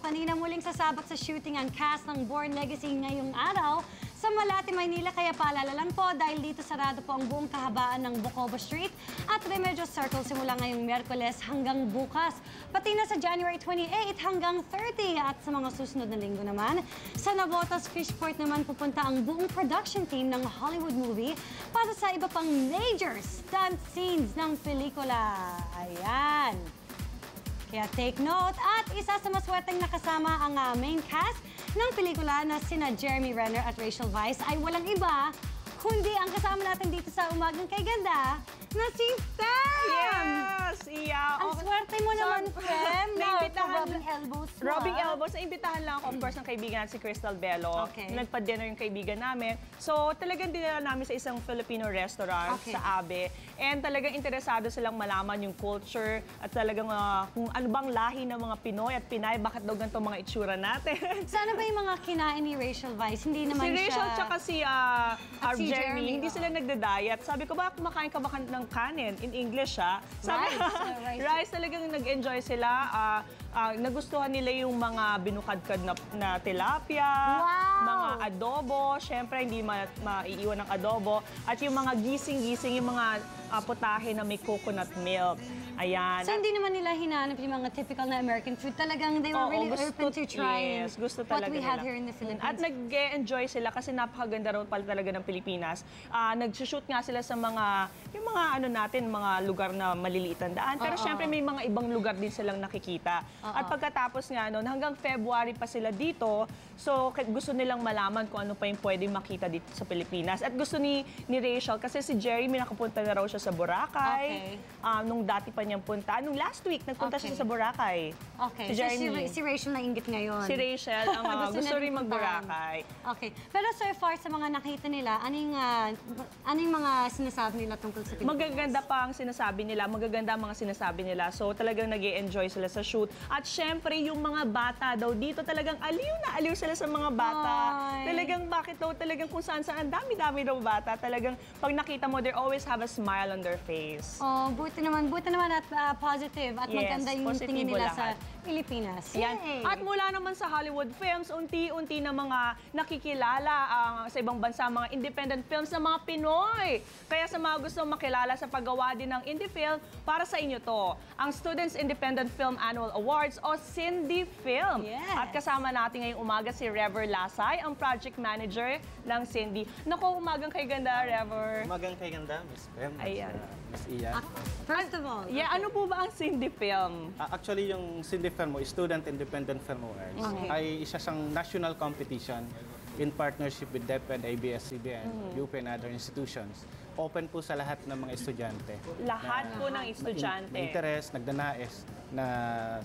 kanina muling sasabak sa shooting ang cast ng Born Legacy ngayong araw sa Malate, Maynila. Kaya paalala lang po dahil dito sarado po ang buong kahabaan ng Bocobo Street at Remedios Circle simula ngayong Miyerkules hanggang bukas. Pati na sa January 28 hanggang 30 at sa mga susunod na linggo naman. Sa Navotas Fishport naman pupunta ang buong production team ng Hollywood movie para sa iba pang major stunt scenes ng pelikula. Ayan. Kaya take note at isa sa maswerteng nakasama ang main cast ng pelikula na sina Jeremy Renner at Rachel Weisz ay walang iba kundi ang kasama natin dito sa Umagang Kay Ganda na si Fem! Yes! Iya! Ang swerte mo naman, Fem! Naimbitahan Rubbing elbows mo. Rubbing elbows. Naimbitahan lang ako, of course, ng kaibigan natin si Crystal Bello. Okay. Nagpa-dinner yung kaibigan namin. So, talagang dinala namin sa isang Filipino restaurant sa Abe. And talagang interesado silang malaman yung culture at talagang kung ano bang lahi ng mga Pinoy at Pinay, bakit daw ganito mga itsura natin. Sana ba yung mga kinain ni Rachel Weisz? Hindi naman Si Rachel siya... tsaka si Jeremy, hindi sila nagda-diet. Sabi ko, ba kumakain ka ba ng kanin? In English, sabi rice talagang nag-enjoy sila. Nagustuhan nila yung mga binukadkad na tilapia, mga adobo, syempre hindi maiiwan ng adobo, at yung mga gising-gising, yung mga putahe na may coconut milk. Ayan. So, hindi naman nila hinanap yung mga typical na American food. Talagang they were really open to trying what we have here in the Philippines. At nag-enjoy sila kasi napakaganda raw pala talaga ng Pilipinas. Nag-shoot nga sila sa yung mga ano natin, mga lugar na maliliit ang daan. Pero syempre may mga ibang lugar din silang nakikita. At pagkatapos nga noon, hanggang February pa sila dito. So, gusto nilang malaman kung ano pa yung pwedeng makita dito sa Pilipinas. At gusto ni Rachel, kasi si Jeremy nakapunta na raw siya sa Boracay. Nung dati pa niyang punta. Nung last week, nagpunta siya sa Boracay. Okay. Si Rachel nainggit ngayon. Si Rachel, ang gusto rin mag-Boracay. Okay. Pero so far, sa mga nakita nila, ano yung mga sinasabi nila tungkol sa Pilipinas? Magaganda pa ang sinasabi nila. Magaganda ang mga sinasabi nila. So talagang nag-e-enjoy sila sa shoot. At syempre, yung mga bata daw dito, talagang aliw na aliw sila sa mga bata. Talagang bakit daw, talagang kung saan-saan, ang dami-dami daw bata. Talagang pag nakita mo, they always have a smile on their face. Oh, buti naman at positive at maganda yung tingin nila sa Pilipinas. Yan. At mula naman sa Hollywood films, unti-unti na mga nakikilala sa ibang bansa, mga independent films ng mga Pinoy. Kaya sa mga gusto makilala sa paggawa din ng indie film, para sa inyo to, ang Students Independent Film Annual Awards o Cindy Film. At kasama natin ngayong umaga si Rever Lasay, ang project manager ng Cindy. Naku, Umagang Kay Ganda, Rever. Umagang Kay Ganda, Miss Fem. Ayan. Miss Ian. First of all, ano po ba ang Cindy Film? Actually, yung Cindy Film o Student Independent Film Awards ay isa siyang national competition in partnership with DepEd, ABS-CBN, UP and other institutions. Open po sa lahat ng mga estudyante. Lahat po ng estudyante. Interest, nagdanais na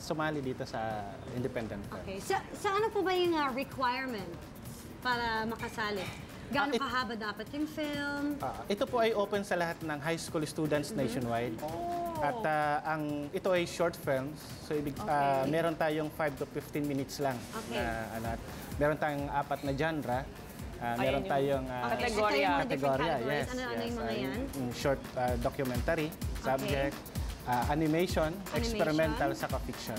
sumali dito sa independent film. Okay. So ano po ba yung requirement para makasali? Gaano kahaba dapat yung film? Ito po ay open sa lahat ng high school students nationwide. At ito ay short films. So meron tayong 5 to 15 minutes lang. Meron tayong 4 na genre. Meron tayong kategorya. Yes. Ano yung mga yan? Short documentary, subject, animation, experimental, saka fiction.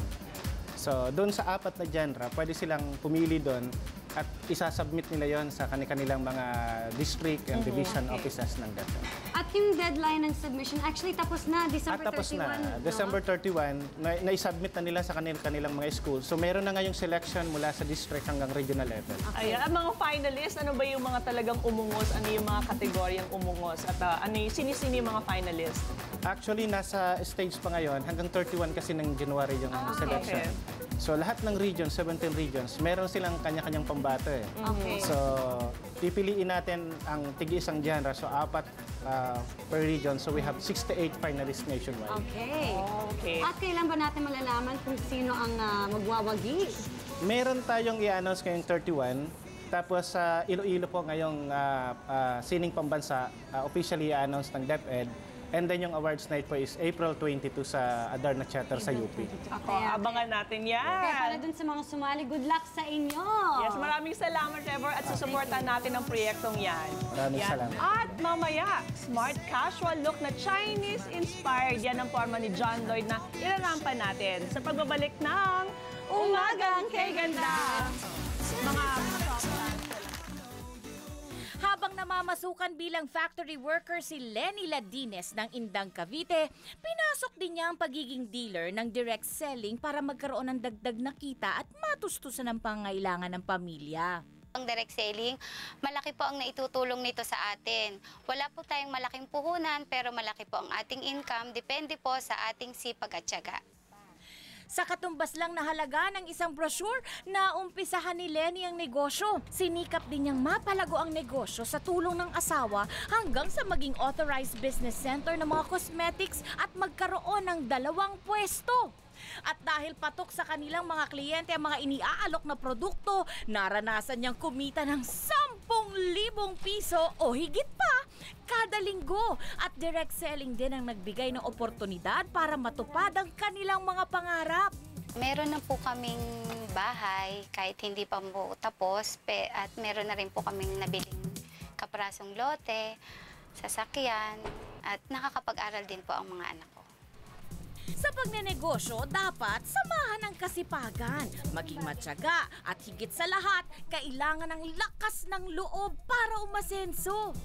So doon sa 4 na genre, pwede silang pumili doon at isasubmit nila yon sa kanilang mga district and division offices ng DepEd. At yung deadline ng submission, actually tapos na, December 31. Tapos na, December 31, na-submit na nila sa kanilang mga school. So meron na ngayong selection mula sa district hanggang regional level. Ayan, ang mga finalists, ano ba yung mga talagang umungos? Ano yung mga kategoryang umungos? At sini-sini yung mga finalists? Actually, nasa stage pa ngayon, hanggang 31 kasi ng January yung selection. So lahat ng regions, 17 regions, meron silang kanya-kanyang pambato eh. So pipiliin natin ang tig-isang genre, so 4 per region. So we have 68 finalists nationwide. Okay. At kailan ba natin malalaman kung sino ang magwawagi? Meron tayong i-announce ngayong 31. Tapos sa Iloilo po ngayong sining pambansa, officially i-announce ng DepEd. And then yung awards night po is April 22 sa Adarna Theater sa UP. Abangan natin yan. Kaya para dun sa mga sumali, good luck sa inyo! Yes, maraming salamat, Trevor, at susuportan natin ang proyektong yan. Maraming salamat. At mamaya, smart casual look na Chinese-inspired. Yan ang forma ni John Lloyd na ilarampan natin sa pagbabalik ng Umagang kay ganda! Mga Habang namamasukan bilang factory worker si Lenny Ladines ng Indang Cavite, pinasok din niya ang pagiging dealer ng direct selling para magkaroon ng dagdag na kita at matustusan ang pangailangan ng pamilya. Ang direct selling, malaki po ang naitutulong nito sa atin. Wala po tayong malaking puhunan pero malaki po ang ating income, depende po sa ating sipag at tiyaga. Sa katumbas lang na halaga ng isang brochure, naumpisahan ni Lenny ang negosyo. Sinikap din niyang mapalago ang negosyo sa tulong ng asawa hanggang sa maging authorized business center ng mga cosmetics at magkaroon ng 2 pwesto. At dahil patok sa kanilang mga kliyente ang mga iniaalok na produkto, naranasan niyang kumita ng 10,000 piso o higit pa kada linggo. At direct selling din ang nagbigay ng oportunidad para matupad ang kanilang mga pangarap. Meron na po kaming bahay kahit hindi pa po tapos at meron na rin po kaming nabiling kaprasong lote, sasakyan at nakakapag-aral din po ang mga anak ko. Sa pagnenegosyo, dapat samahan ng kasipagan, maging matyaga at higit sa lahat, kailangan ng lakas ng loob para umasenso.